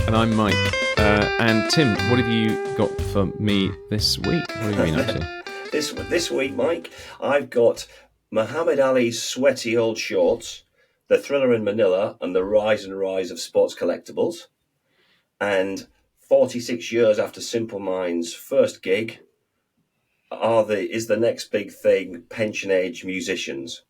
And I'm Mike. And Tim, what have you got for me this week? What have you been up to? This week, Mike, I've got Muhammad Ali's sweaty old shorts, the thriller in Manila, and the rise and rise of sports collectibles. And 46 years after Simple Minds' first gig, is the next big thing pension age musicians.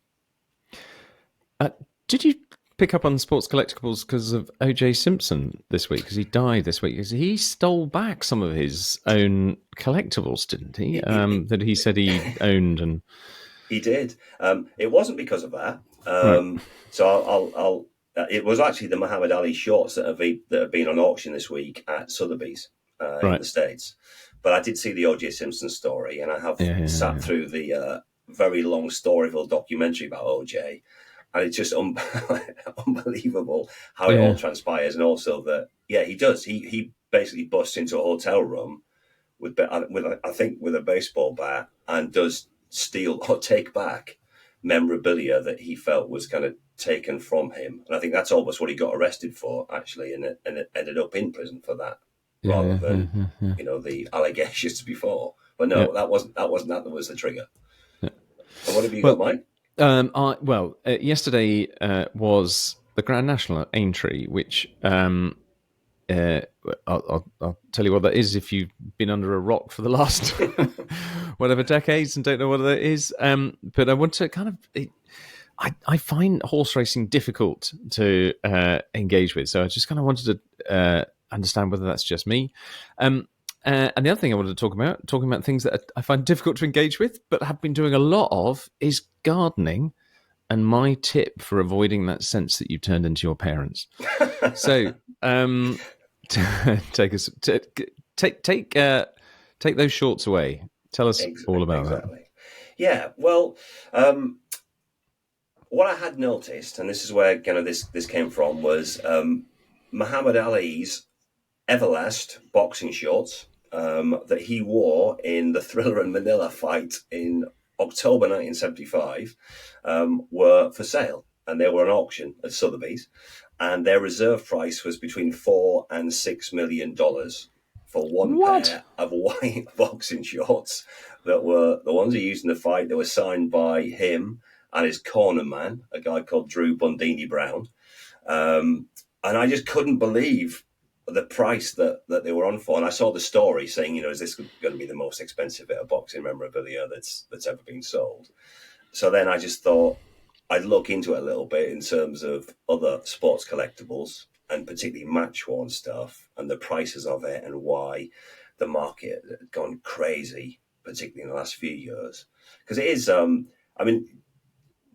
Did you pick up on sports collectibles because of O.J. Simpson this week? Because he died this week. He stole back some of his own collectibles, didn't he? That he said he owned, and he did. It wasn't because of that. Right. So I'll. It was actually the Muhammad Ali shorts that have been on auction this week at Sotheby's in the States. But I did see the O.J. Simpson story, and I have sat through the very long Storyville documentary about O.J., and it's just unbelievable how it all transpires, and also that he does. He basically busts into a hotel room with I think with a baseball bat, and does steal or take back memorabilia that he felt was kind of taken from him. And I think that's almost what he got arrested for, actually, and it ended up in prison for that, rather than the allegations before. But no, that wasn't that was the trigger. Yeah. And what have you got, Mike? Yesterday was the Grand National at Aintree, which I'll tell you what that is if you've been under a rock for the last whatever decades and don't know what that is. But I want to kind of... I find horse racing difficult to engage with, so I just kind of wanted to understand whether that's just me. And the other thing I wanted to talking about things that I find difficult to engage with, but have been doing a lot of, is gardening, and my tip for avoiding that sense that you turned into your parents. So, take those shorts away. Tell us all about that. Yeah, well, what I had noticed, and this is where kind of this came from, was Muhammad Ali's Everlast boxing shorts that he wore in the Thriller in Manila fight in October 1975 were for sale, and they were on auction at Sotheby's, and their reserve price was between $4 and $6 million for one pair of white boxing shorts that were the ones he used in the fight. They were signed by him and his corner man, a guy called Drew Bundini Brown, and I just couldn't believe the price that they were on for. And I saw the story saying, is this going to be the most expensive bit of boxing memorabilia that's ever been sold? So then I just thought I'd look into it a little bit in terms of other sports collectibles, and particularly match-worn stuff, and the prices of it, and why the market had gone crazy, particularly in the last few years. Because it is,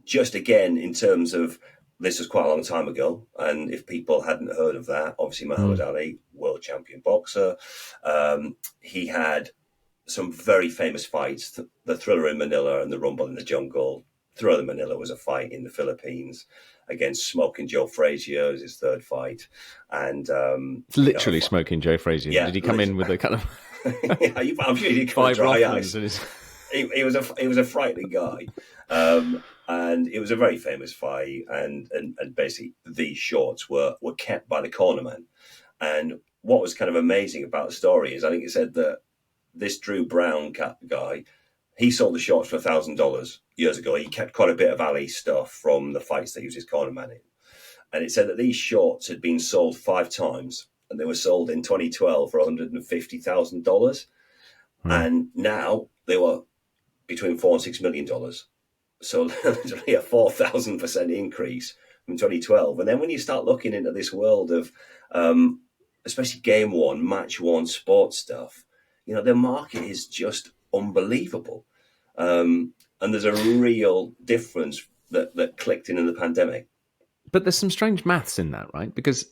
just again, in terms of, this was quite a long time ago, and if people hadn't heard of that, obviously Muhammad Ali, world champion boxer, he had some very famous fights, the Thriller in Manila and the Rumble in the Jungle. Thriller in Manila was a fight in the Philippines against Smoking Joe Frazier, as his third fight. And literally Smoking Joe Frazier. Yeah, did he come in with a kind of I'm sure he did come with dry ice. He was a frightening guy. And it was a very famous fight, and basically these shorts were kept by the cornerman. And what was kind of amazing about the story is, I think it said that this Drew Brown guy, he sold the shorts for $1,000 years ago. He kept quite a bit of Ali stuff from the fights that he was his cornerman in. And it said that these shorts had been sold 5 times, and they were sold in 2012 for $150,000. And now they were between $4 and $6 million. So literally a 4,000% increase from 2012. And then when you start looking into this world of, especially game-worn, match-worn sports stuff, the market is just unbelievable. And there's a real difference that clicked in the pandemic. But there's some strange maths in that, right? Because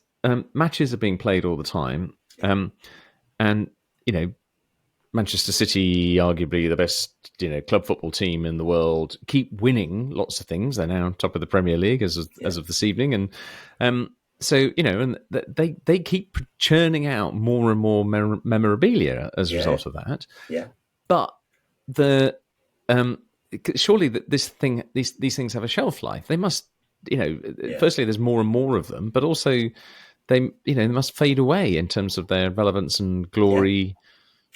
matches are being played all the time. And, Manchester City, arguably the best, club football team in the world, keep winning lots of things. They're now top of the Premier League as of this evening, and so and they keep churning out more and more memorabilia as a result of that. Yeah, but surely these things have a shelf life. They must, firstly, there's more and more of them, but also they must fade away in terms of their relevance and glory.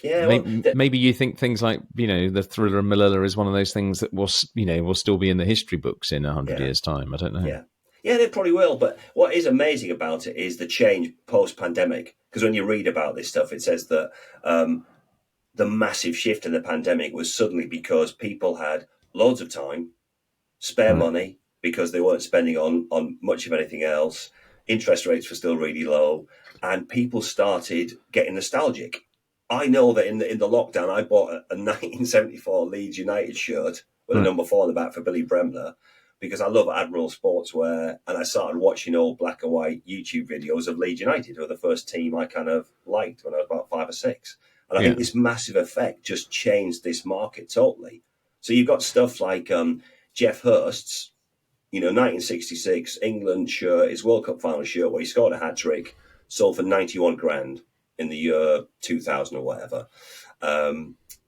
Yeah, well, Maybe you think things like the Thriller and Manila is one of those things that will still be in the history books in 100 years' time. I don't know. Yeah. Yeah, they probably will. But what is amazing about it is the change post-pandemic. Because when you read about this stuff, it says that the massive shift in the pandemic was suddenly because people had loads of time, spare money, because they weren't spending on much of anything else. Interest rates were still really low, and people started getting nostalgic. I know that in the lockdown, I bought a 1974 Leeds United shirt with a number 4 on the back for Billy Bremner, because I love Admiral Sportswear, and I started watching old black and white YouTube videos of Leeds United, who were the first team I kind of liked when I was about 5 or 6. And I think this massive effect just changed this market totally. So you've got stuff like Jeff Hurst's, 1966 England shirt, his World Cup final shirt, where he scored a hat-trick, sold for 91 grand in the year 2000 or whatever.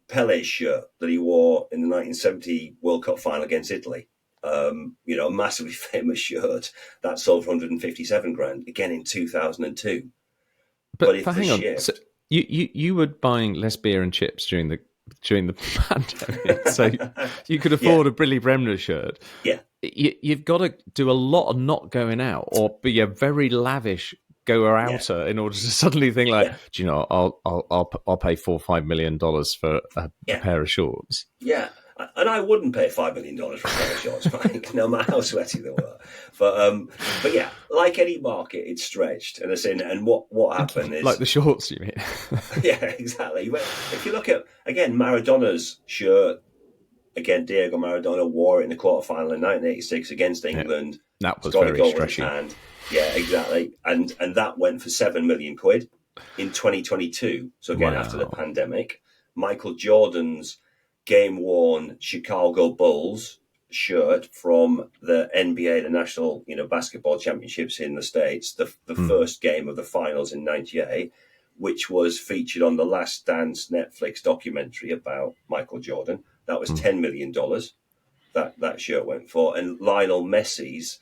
Pele's shirt that he wore in the 1970 World Cup final against Italy, a massively famous shirt, that sold for 157 grand, again in 2002. But if hang on, so you were buying less beer and chips during the pandemic, so you could afford a Billy Bremner shirt. Yeah. You've got to do a lot of not going out or be a very lavish goer-outer in order to suddenly think like, do you know, I'll pay $4 or $5 million for a pair of shorts. Yeah, and I wouldn't pay $5 million for a pair of shorts, Mike, no matter how sweaty they were. But yeah, like any market, it's stretched, and what happened is like the shorts, you mean? Yeah, exactly. But if you look at again Maradona's shirt. Again, Diego Maradona wore it in the quarterfinal in 1986 against England. Yeah, that was very stretchy. Yeah, exactly. And that went for £7 million in 2022. So again, after the pandemic, Michael Jordan's game-worn Chicago Bulls shirt from the NBA, the National Basketball Championships in the States, the first game of the finals in '98, which was featured on the Last Dance Netflix documentary about Michael Jordan. That was $10 million that shirt went for. And Lionel Messi's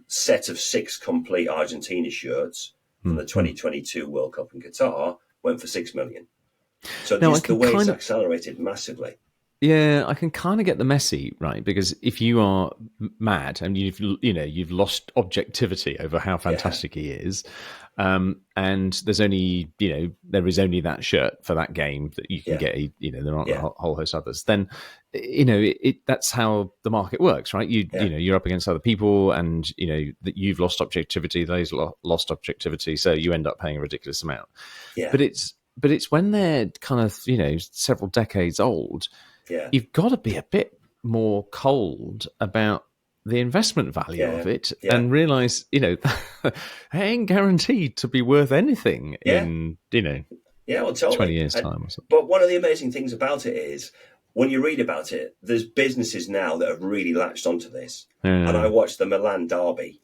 set of 6 complete Argentina shirts from the 2022 World Cup in Qatar went for $6 million. So the way it's accelerated massively. Yeah, I can kind of get the Messi, right? Because if you are mad and you've lost objectivity over how fantastic he is, and there's only there is only that shirt for that game that you can get. There aren't a whole host of others. Then that's how the market works, right? You're up against other people, and that you've lost objectivity, they've lost objectivity, so you end up paying a ridiculous amount. Yeah. But it's when they're kind of several decades old. Yeah. You've got to be a bit more cold about the investment value of it and realize, it ain't guaranteed to be worth anything in, totally. 20 years' time or something. But one of the amazing things about it is when you read about it, there's businesses now that have really latched onto this. And I watched the Milan Derby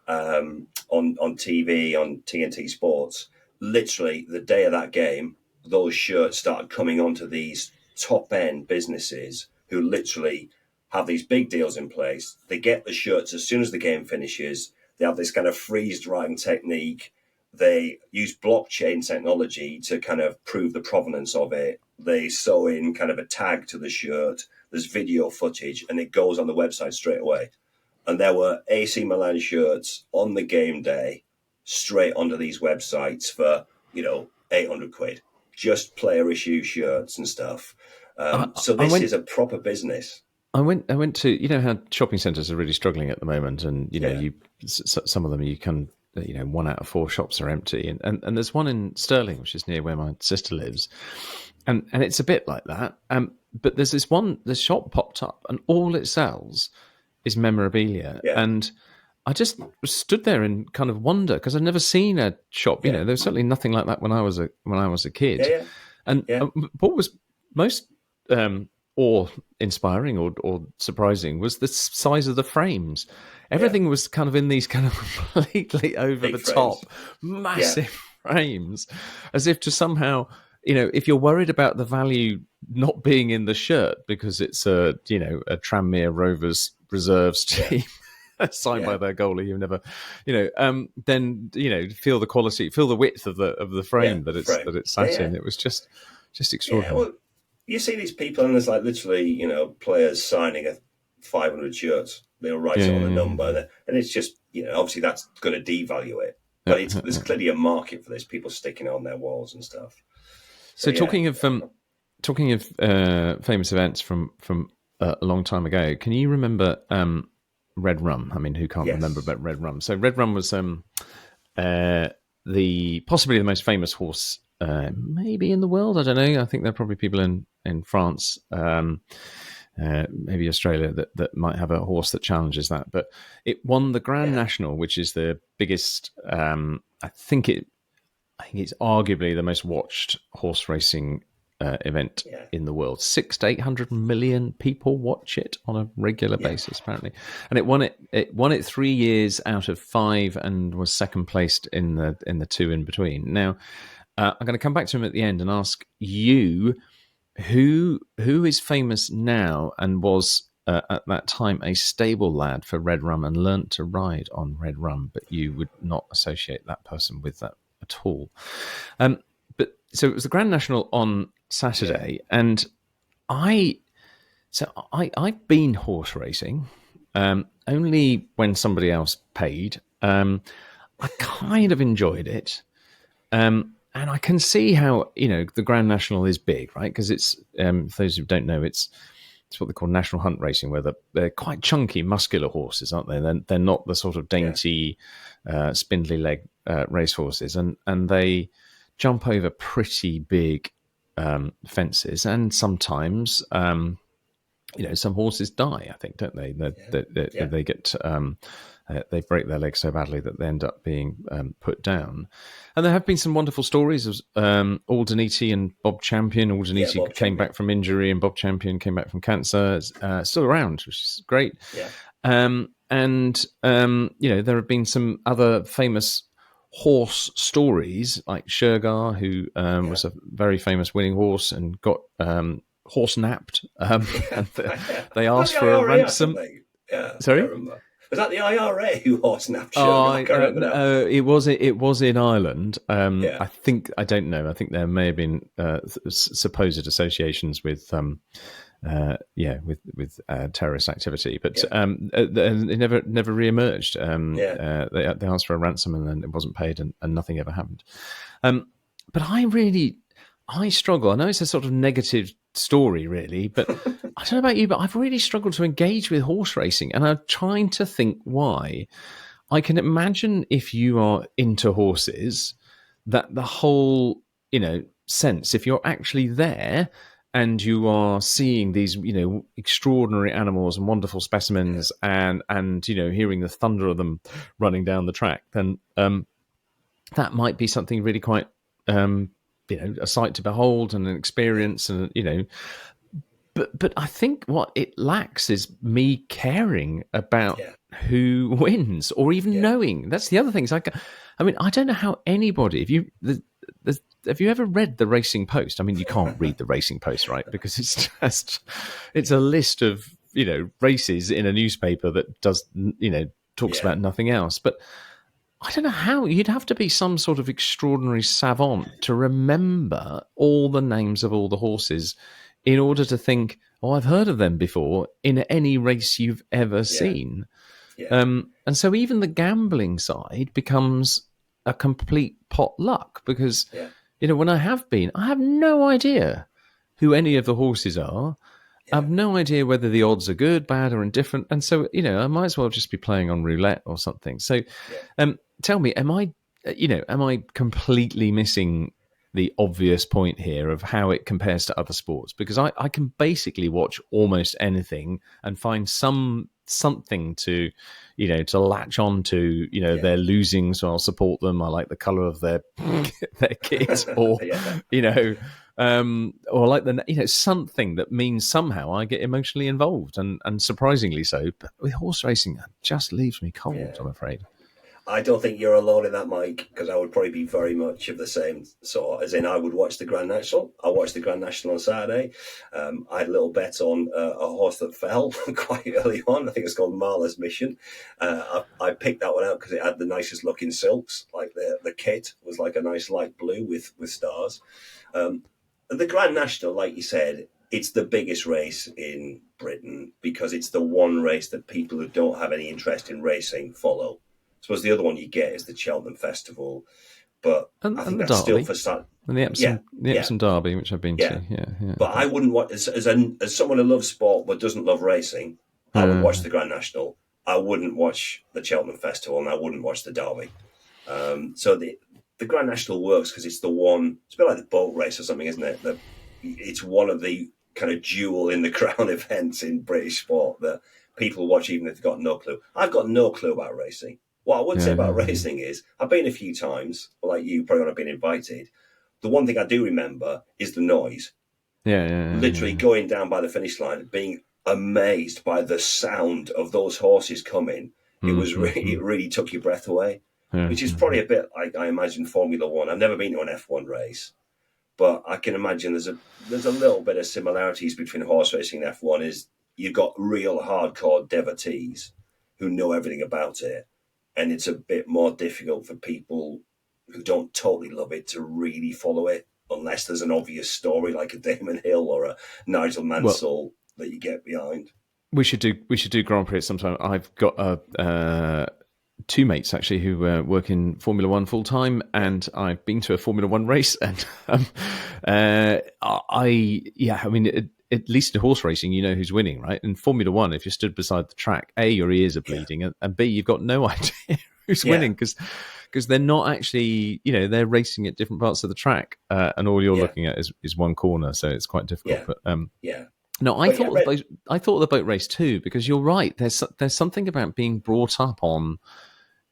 on TV, on TNT Sports. Literally, the day of that game, those shirts started coming onto these top-end businesses who literally have these big deals in place. They get the shirts as soon as the game finishes. They have this kind of freeze-drying technique. They use blockchain technology to kind of prove the provenance of it. They sew in kind of a tag to the shirt. There's video footage, and it goes on the website straight away. And there were AC Milan shirts on the game day straight onto these websites for, £800. Just player issue shirts and stuff. So this is a proper business. I went to how shopping centres are really struggling at the moment, and some of them you can 1 out of 4 shops are empty, and there's one in Stirling which is near where my sister lives, and it's a bit like that. But there's this shop popped up, and all it sells is memorabilia, and I just stood there in kind of wonder because I'd never seen a shop. There was certainly nothing like that when I was a kid. And what was most awe-inspiring or surprising was the size of the frames. Everything was kind of in these kind of completely over-the-top, massive frames, as if to somehow, if you're worried about the value not being in the shirt because it's a Tranmere Rovers reserves team, signed by their goalie, you never, then feel the quality, feel the width of the frame that it's sat in. It was just extraordinary. Yeah, well, you see these people, and there's like literally, players signing 500 shirts. They'll write it on a number, and it's just, obviously that's going to devalue it. But there's clearly a market for this. People sticking it on their walls and stuff. So talking of famous events from a long time ago, can you remember Red Rum? I mean, who can't remember about Red Rum? So Red Rum was the possibly the most famous horse maybe in the world. I don't know. I think there are probably people in France, maybe Australia, that might have a horse that challenges that. But it won the Grand National, which is the biggest. I think it's arguably the most watched horse racing event in the world. 600 to 800 million people watch it on a regular basis, apparently. And it won it 3 years out of 5 and was second placed in the 2 in between. Now, I'm going to come back to him at the end and ask you who is famous now and was at that time a stable lad for Red Rum and learnt to ride on Red Rum, but you would not associate that person with that at all. But so it was the Grand National on Saturday, and I've been horse racing only when somebody else paid. I kind of enjoyed it, and I can see how the Grand National is big, right? Because it's for those who don't know, it's what they call national hunt racing, where they're quite chunky, muscular horses, aren't they? They're not the sort of dainty, spindly leg race horses, and they jump over pretty big fences, and sometimes some horses die, I think, don't they? They get they break their legs so badly that they end up being put down. And there have been some wonderful stories of Aldeniti and Bob Champion. Aldeniti came back from injury, and Bob Champion came back from cancer. Still around, which is great. Yeah. There have been some other famous horse stories, like Shergar, who was a very famous winning horse and got horse napped. And they asked for a ransom. Sorry? Was that the IRA who horse napped Shergar? It was in Ireland. I think, I don't know. I think there may have been supposed associations with terrorist activity, but it never re-emerged. They asked for a ransom, and then it wasn't paid, and nothing ever happened. But I struggle. I know it's a sort of negative story, really, but I don't know about you, but I've really struggled to engage with horse racing, and I'm trying to think why. I can imagine if you are into horses, that the whole, sense, if you're actually there and you are seeing these, extraordinary animals and wonderful specimens, and hearing the thunder of them running down the track, then that might be something really quite, a sight to behold and an experience, and But I think what it lacks is me caring about who wins, or even knowing. That's the other thing. I don't know how anybody. Have you ever read the Racing Post? I mean, you can't read the Racing Post, right? Because it's a list of races in a newspaper that does talks about nothing else. But I don't know how. You'd have to be some sort of extraordinary savant to remember all the names of all the horses in order to think, oh, I've heard of them before in any race you've ever seen. Yeah. And so even the gambling side becomes a complete potluck, because, when I have been, I have no idea who any of the horses are. I have no idea whether the odds are good, bad, or indifferent. And so, I might as well just be playing on roulette or something. So tell me, am I completely missing the obvious point here of how it compares to other sports? Because I can basically watch almost anything and find something to latch on to. They're losing, so I'll support them. I like the colour of their kit, or or like something that means somehow I get emotionally involved, and surprisingly so. But with horse racing, it just leaves me cold. I'm afraid. I don't think you're alone in that, Mike, because I would probably be very much of the same sort. As in, I would watch the Grand National. I watched the Grand National on Saturday. I had a little bet on a horse that fell quite early on. I think it's called Marla's Mission. I picked that one out because it had the nicest looking silks. Like the kit was like a nice light blue with stars. The Grand National, like you said, it's the biggest race in Britain because it's the one race that people who don't have any interest in racing follow. I suppose the other one you get is the Cheltenham Festival, but I think and the that's still Derby for start. and Yeah, the yeah, Epsom Derby, which I've been yeah. to. Yeah, yeah. But I wouldn't watch as someone who loves sport but doesn't love racing. I would watch the Grand National. I wouldn't watch the Cheltenham Festival, and I wouldn't watch the Derby. So the Grand National works because it's the one. It's a bit like the boat race or something, isn't it? It's one of the kind of jewel in the crown events in British sport that people watch even if they've got no clue. I've got no clue about racing. What I would say about racing is I've been a few times, like you, probably when I've been invited. The one thing I do remember is the noise. Literally going down by the finish line, being amazed by the sound of those horses coming. It really took your breath away, which is probably a bit like I imagine Formula One. I've never been to an F1 race, but I can imagine there's a little bit of similarities between horse racing and F1. Is you've got real hardcore devotees who know everything about it, and it's a bit more difficult for people who don't totally love it to really follow it unless there's an obvious story like a Damon Hill or a Nigel Mansell that you get behind. We should do Grand Prix at some time. I've got two mates actually who work in Formula One full time, and I've been to a Formula One race, and I mean, at least in horse racing, you know who's winning, right? In Formula One, if you're stood beside the track, A, your ears are bleeding, and B, you've got no idea who's winning because they're not actually, they're racing at different parts of the track, and all you're looking at is one corner, so it's quite difficult. No, I thought of the boat race too, because you're right. There's something about being brought up on,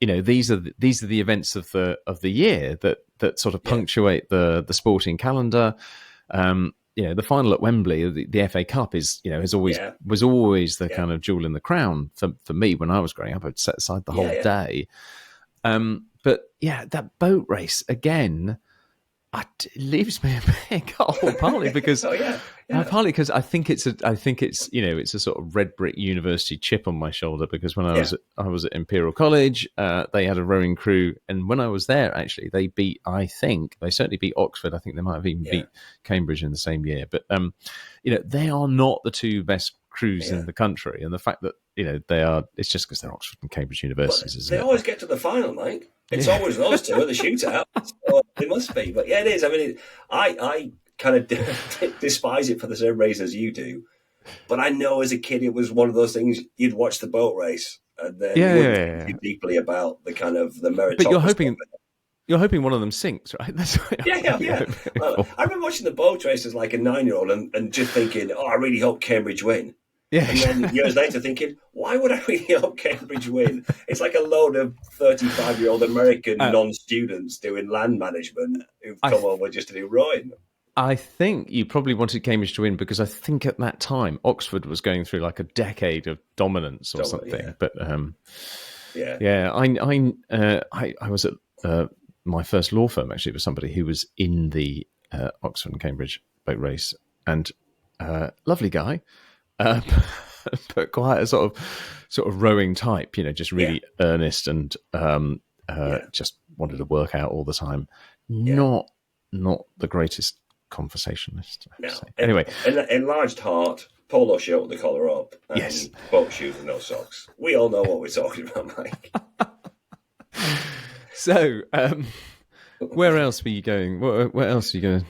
these are the events of the year that sort of punctuate the sporting calendar. The final at Wembley, the FA Cup was always the kind of jewel in the crown for me when I was growing up. I'd set aside the whole day. But that boat race again, it leaves me a big hole, partly because partly because I think it's it's a sort of red brick university chip on my shoulder, because when I was at Imperial College, they had a rowing crew, and when I was there, actually they certainly beat Oxford. I think they might have even beat Cambridge in the same year. But they are not the two best crews in the country, and the fact that they are, it's just because they're Oxford and Cambridge universities. They always get to the final, Mike. It's always those two at the shootout. So they must be, but it is. I mean, I kind of despise it for the same reason as you do, but I know as a kid it was one of those things you'd watch the boat race and then you wouldn't think deeply about the kind of the meritocracy. But you're hoping one of them sinks, right? That's what yeah. Well, I remember watching the boat race as like a 9-year-old and just thinking, I really hope Cambridge win. Yeah. And then years later thinking, why would I really hope Cambridge win? It's like a load of 35-year-old American non-students doing land management who've come over just to do rowing. I think you probably wanted Cambridge to win because I think at that time Oxford was going through like a decade of dominance or something. Yeah. But I was at my first law firm actually with somebody who was in the Oxford and Cambridge boat race, and lovely guy. But quite a sort of rowing type, just really earnest and just wanted to work out all the time. Not the greatest conversationalist. No. Anyway, enlarged heart, polo shirt with the collar up, and boat shoes and no socks. We all know what we're talking about, Mike. So, where else were you going? Where else are you going?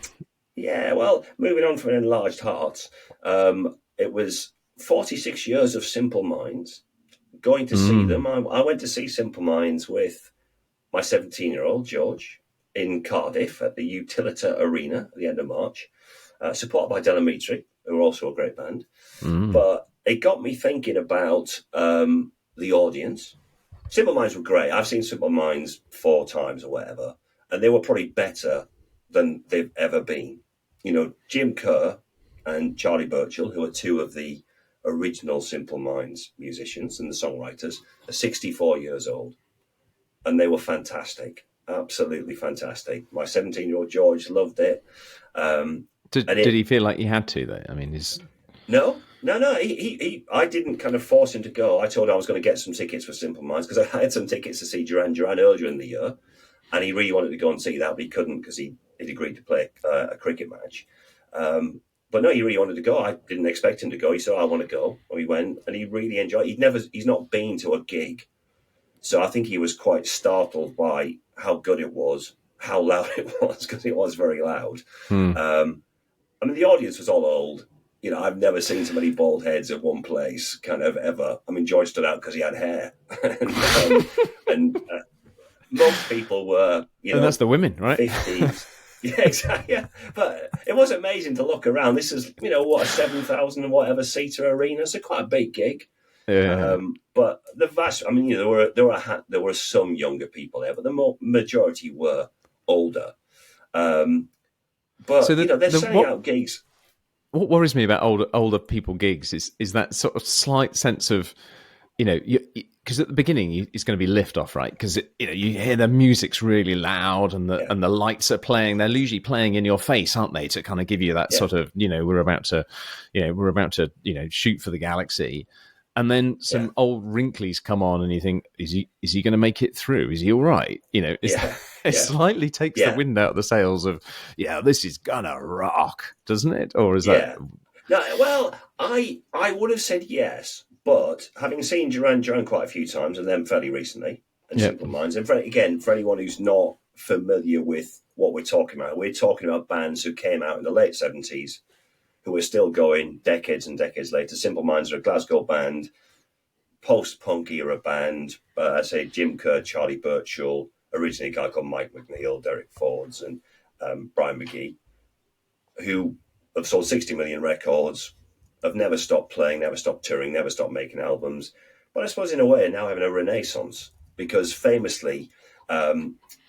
Yeah, well, moving on from enlarged heart. It was 46 years of Simple Minds. Going to see them, I went to see Simple Minds with my 17-year-old, George, in Cardiff at the Utilita Arena at the end of March, supported by Delamitri, who are also a great band. But it got me thinking about the audience. Simple Minds were great. I've seen Simple Minds 4 times or whatever, and they were probably better than they've ever been. Jim Kerr and Charlie Burchill, who are 2 of the original Simple Minds musicians and the songwriters, are 64 years old. and they were fantastic, absolutely fantastic. My 17-year-old George loved it. Did he feel like he had to though? I mean, is No. I didn't kind of force him to go. I told him I was going to get some tickets for Simple Minds because I had some tickets to see Duran Duran earlier in the year, and he really wanted to go and see that, but he couldn't because he'd agreed to play a cricket match. But no, he really wanted to go. I didn't expect him to go. He said, "I want to go." And we went, and he really enjoyed it. He's not been to a gig, so I think he was quite startled by how good it was, how loud it was, because it was very loud. I mean, the audience was all old. I've never seen so many bald heads at one place, kind of ever. I mean, George stood out because he had hair, and most people were, and that's the women, right? 50s. Yeah, exactly. Yeah. But it was amazing to look around. This is, a 7,000 and whatever seater arena, so quite a big gig. Yeah. But the vast, I mean, there were some younger people there, but the majority were older. But so they're selling out gigs. What worries me about older people gigs is that sort of slight sense of, because at the beginning it's going to be lift off, right? Because you hear the music's really loud and the lights are playing. They're usually playing in your face, aren't they? To kind of give you that sort of, we're about to shoot for the galaxy. And then some old wrinklies come on, and you think, is he going to make it through? Is he all right? It slightly takes the wind out of the sails of, this is gonna rock, doesn't it? Or is that? No, well, I would have said yes, but having seen Duran Duran quite a few times, and then fairly recently, and Simple Minds, and for anyone who's not familiar with what we're talking about bands who came out in the late 70s, who are still going decades and decades later. Simple Minds are a Glasgow band, post-punk era band. I say Jim Kerr, Charlie Birchall, originally a guy called Mike McNeil, Derek Fords, and Brian McGee, who have sold 60 million records, have never stopped playing, never stopped touring, never stopped making albums. But I suppose in a way now having a renaissance, because famously,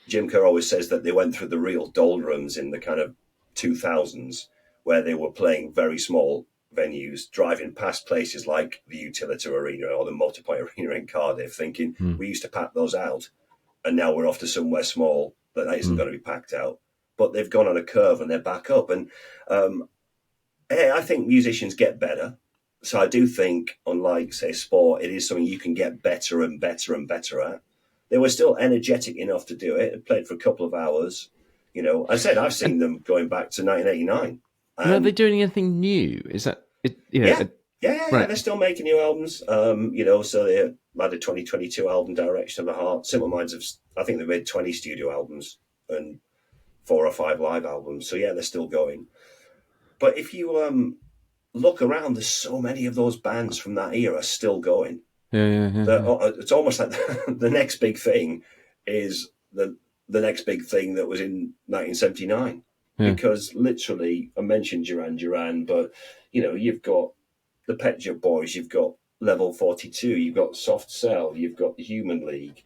Jim Kerr always says that they went through the real doldrums in the kind of 2000s, where they were playing very small venues, driving past places like the Utilita Arena or the Multipoint Arena in Cardiff, thinking we used to pack those out, and now we're off to somewhere small that isn't going to be packed out. But they've gone on a curve and they're back up. And I think musicians get better. So I do think, unlike, say, sport, it is something you can get better and better and better at. They were still energetic enough to do it and played for a couple of hours. I said I've seen them going back to 1989. Are they doing anything new? Is that it? Right. They're still making new albums. So they had a 2022 album, Direction of the Heart. Simple Minds I think they've made 20 studio albums and 4 or 5 live albums. So they're still going. But if you look around, there's so many of those bands from that era still going. Yeah. It's almost like the next big thing is the next big thing that was in 1979. Because literally, I mentioned Duran Duran, but you've got the Pet Shop Boys, you've got Level 42, you've got Soft Cell, you've got the Human League,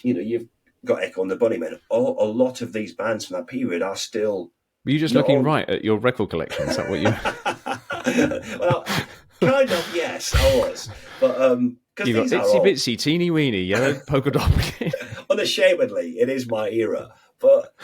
you've got Echo and the Bunnymen. A lot of these bands from that period are still. Were you just looking right at your record collection? Is that what you? Well, kind of, yes, I was, but you got Itsy Bitsy, Teeny Weeny, Yellow Polka Dot. Unashamedly, it is my era, but.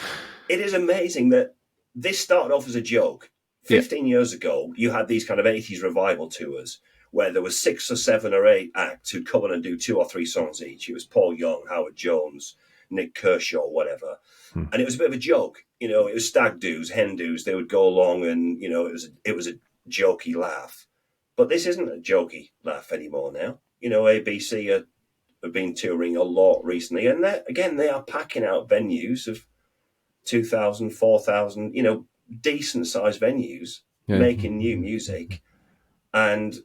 It is amazing that this started off as a joke. 15 years ago, you had these kind of 80s revival tours where there was 6 or 7 or 8 acts who'd come in and do 2 or 3 songs each. It was Paul Young, Howard Jones, Nick Kershaw, whatever. And it was a bit of a joke. It was stag do's, hen do's. They would go along and, it was a jokey laugh. But this isn't a jokey laugh anymore now. ABC have been touring a lot recently. And they are packing out venues of 2,000, 4,000, decent sized venues, making new music and,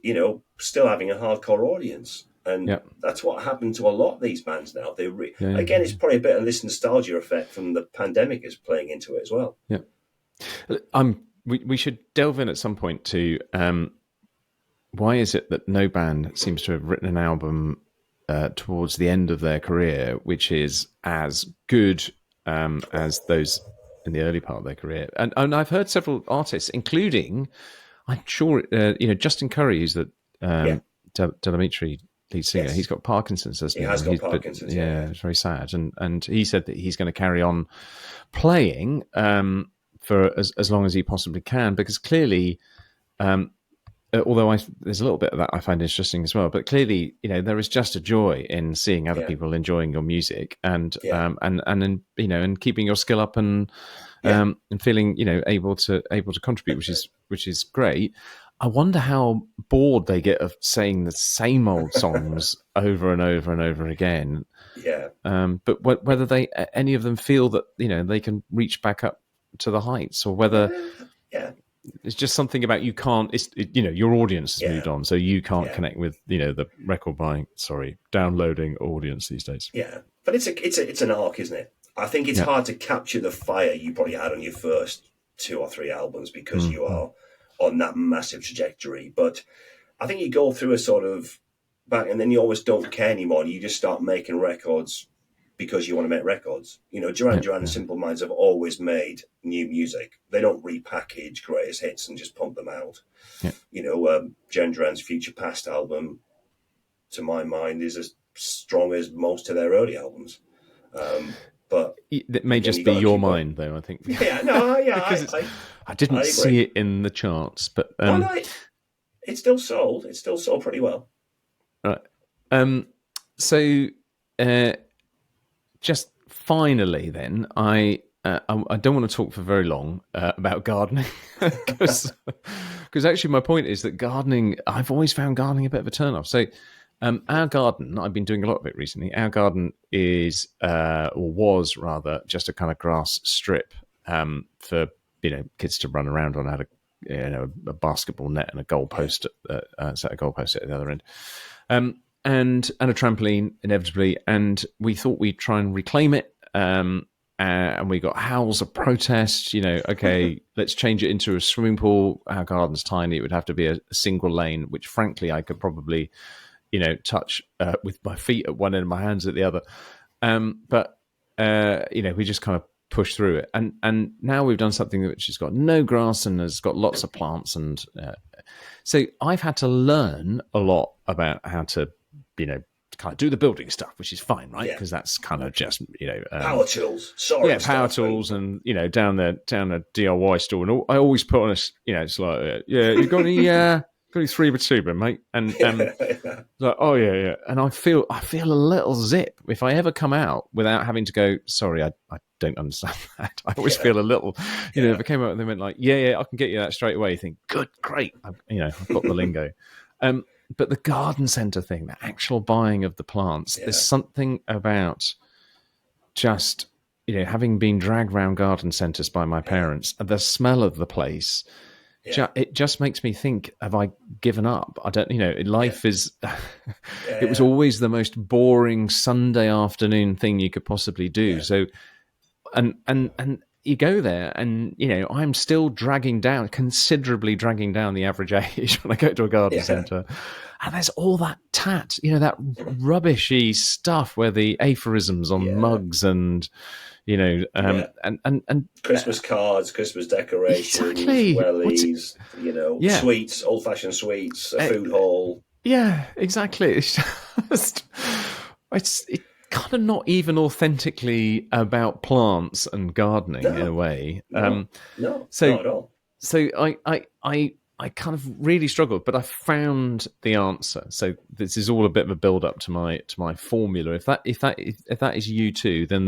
still having a hardcore audience. And that's what happened to a lot of these bands now. Again, it's probably a bit of this nostalgia effect from the pandemic is playing into it as well. Yeah. We should delve in at some point to why is it that no band seems to have written an album towards the end of their career, which is as good as those in the early part of their career. And I've heard several artists, including, I'm sure, Justin Curry, who's the Delamitri lead singer. Yes. He's got Parkinson's, hasn't He he? has got But, Parkinson's. yeah, it's very sad. And he said that he's going to carry on playing for as long as he possibly can, because clearly, although there's a little bit of that I find interesting as well, but clearly, there is just a joy in seeing other people enjoying your music and and keeping your skill up and feeling able to contribute, which is great. I wonder how bored they get of saying the same old songs over and over and over again. Yeah. But whether any of them feel that they can reach back up to the heights, or whether it's just something about you can't. Your audience has moved on, so you can't connect with the record buying, downloading audience these days. Yeah, but it's an arc, isn't it? I think it's hard to capture the fire you probably had on your first 2 or 3 albums because you are on that massive trajectory. But I think you go through a sort of back, and then you always don't care anymore. You just start making records because you want to make records. Duran Duran and Simple Minds have always made new music. They don't repackage greatest hits and just pump them out. Yeah. Duran Duran's Future Past album, to my mind, is as strong as most of their early albums. But it may just be your mind, though, I think. Because I didn't see it in the charts, but it still sold. It still sold pretty well. Right. So, just finally, then I don't want to talk for very long about gardening because actually my point is that gardening. I've always found gardening a bit of a turn off. So. Our garden, I've been doing a lot of it recently. Our garden is, or was rather, just a kind of grass strip for kids to run around on. I had a basketball net and a goal post, set a goal post at the other end, and a trampoline inevitably. And we thought we'd try and reclaim it. And we got howls of protest. Okay, let's change it into a swimming pool. Our garden's tiny; it would have to be a single lane, which frankly I could probably. Touch with my feet at one end and my hands at the other. But we just kind of push through it. And now we've done something which has got no grass and has got lots of plants. And so I've had to learn a lot about how to, kind of do the building stuff, which is fine, right? Because that's kind of just, power tools. Power tools and, down the DIY store. And I always put on it's like, you got any... Got 3x2, mate, and like, oh yeah, and I feel a little zip if I ever come out without having to go. Sorry, I don't understand that. I always feel a little, if I came out and they went like, yeah, I can get you that straight away. You think, good, great, I've got the lingo. But the garden centre thing, the actual buying of the plants, there's something about just having been dragged around garden centres by my parents, the smell of the place. Yeah. It just makes me think, have I given up? I don't, life is, it was always the most boring Sunday afternoon thing you could possibly do. Yeah. So, and you go there and, I'm still considerably dragging down the average age when I go to a garden centre. And there's all that tat, that rubbishy stuff where the aphorisms on mugs and, and Christmas cards, Christmas decorations, wellies, sweets, old-fashioned sweets, a food hall. Yeah, exactly. It's just, it's kind of not even authentically about plants and gardening in a way. No, not at all. So I kind of really struggled, but I found the answer. So this is all a bit of a build up to my formula. If that is you too, then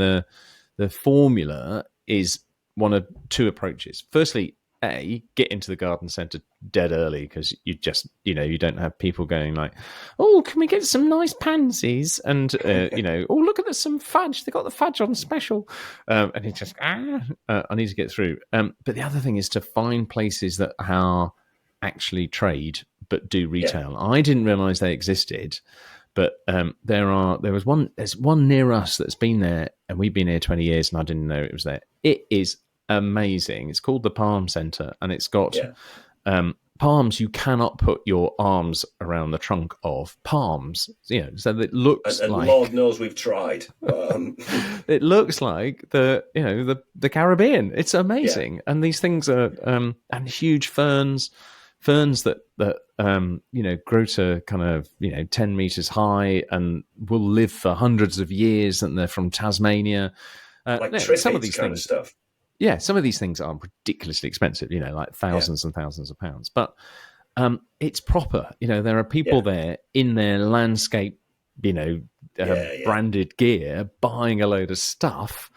the formula is one of two approaches. Firstly, get into the garden centre dead early because you just, you don't have people going like, oh, can we get some nice pansies? And, oh, look at some fudge. They got the fudge on special. And it's just, I need to get through. But the other thing is to find places that are actually trade but do retail. Yeah. I didn't realise they existed. But there's one near us that's been there, and we've been here 20 years, and I didn't know it was there. It is amazing. It's called the Palm Centre, and it's got palms you cannot put your arms around the trunk of. Palms, so it looks and like. Lord knows we've tried. It looks like the Caribbean. It's amazing, and these things are and huge ferns. ferns that grow to kind of 10 meters high and will live for hundreds of years, and they're from Tasmania. Like Some of triffids these kind things, of stuff. yeah, some of these things are ridiculously expensive, like thousands and thousands of pounds. But it's proper. There are people there in their landscape, branded gear, buying a load of stuff.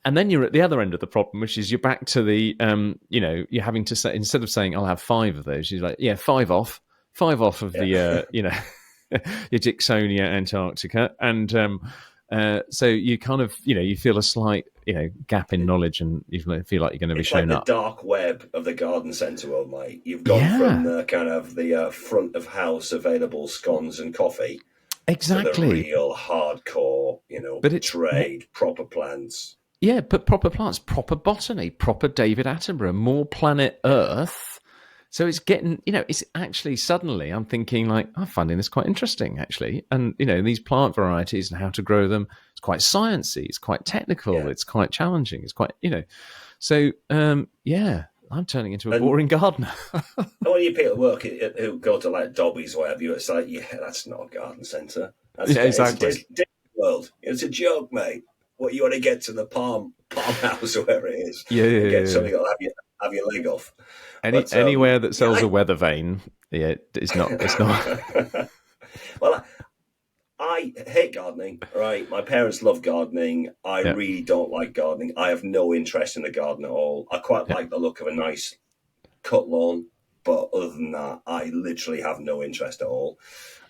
And then you're at the other end of the problem, which is you're back to the, you're having to say, instead of saying, I'll have 5 of those, you're like, yeah, 5 off of the, your Dixonia Antarctica. And so you kind of, you feel a slight, gap in knowledge, and you feel like you're going to be shown like up. The dark web of the garden centre world, mate. You've gone from the kind of the front of house available scones and coffee, exactly, to the real hardcore, trade, proper plants. Yeah, but proper plants, proper botany, proper David Attenborough, more planet Earth. So it's getting, it's actually suddenly I'm thinking like, I'm finding this quite interesting actually. And, these plant varieties and how to grow them, it's quite sciencey, it's quite technical, it's quite challenging, it's quite, So, I'm turning into a boring gardener. When you people work who go to like Dobby's or whatever, it's like, that's not a garden centre. Exactly. It's a Disney World. It's a joke, mate. What you want to get to the palm house or wherever it is. Get something that'll have your leg off. Anywhere that sells a weather vane, it's not. Well, I hate gardening, right? My parents love gardening. I really don't like gardening. I have no interest in the garden at all. I quite like the look of a nice cut lawn, but other than that, I literally have no interest at all.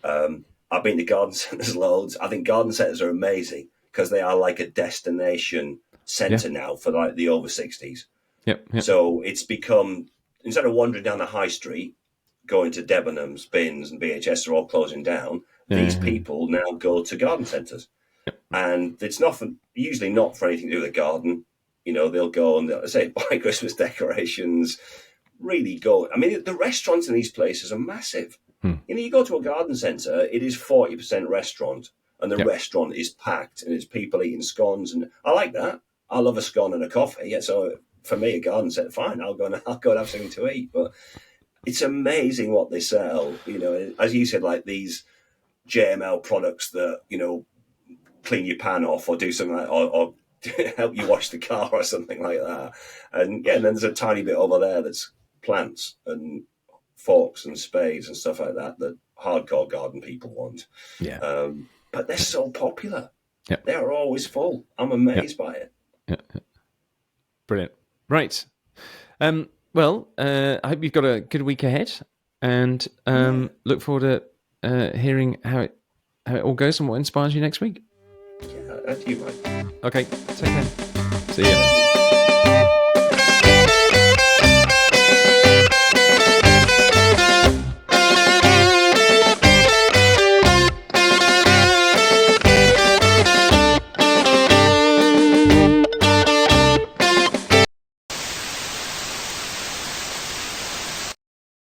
I've been to garden centres loads. I think garden centres are amazing, because they are like a destination centre now for like the over 60s. Yep. So it's become, instead of wandering down the high street, going to Debenhams, Bins and BHS are all closing down, these people now go to garden centres. Yep. And it's usually not for anything to do with the garden. They'll go and they'll say, buy Christmas decorations, really go. I mean, the restaurants in these places are massive. You go to a garden centre, it is 40% restaurant. And the restaurant is packed, and it's people eating scones, and I like that. I love a scone and a coffee. Yeah, so for me, a garden centre, fine. I'll go and have something to eat. But it's amazing what they sell. As you said, like these JML products that clean your pan off or do something like, or help you wash the car or something like that. And then there's a tiny bit over there that's plants and forks and spades and stuff like that hardcore garden people want. Yeah. But they're so popular. Yep. They are always full. I'm amazed by it. Brilliant. Right. Well, I hope you've got a good week ahead, and look forward to hearing how it all goes and what inspires you next week. Yeah, that's you, mate. Okay. Take care. See you.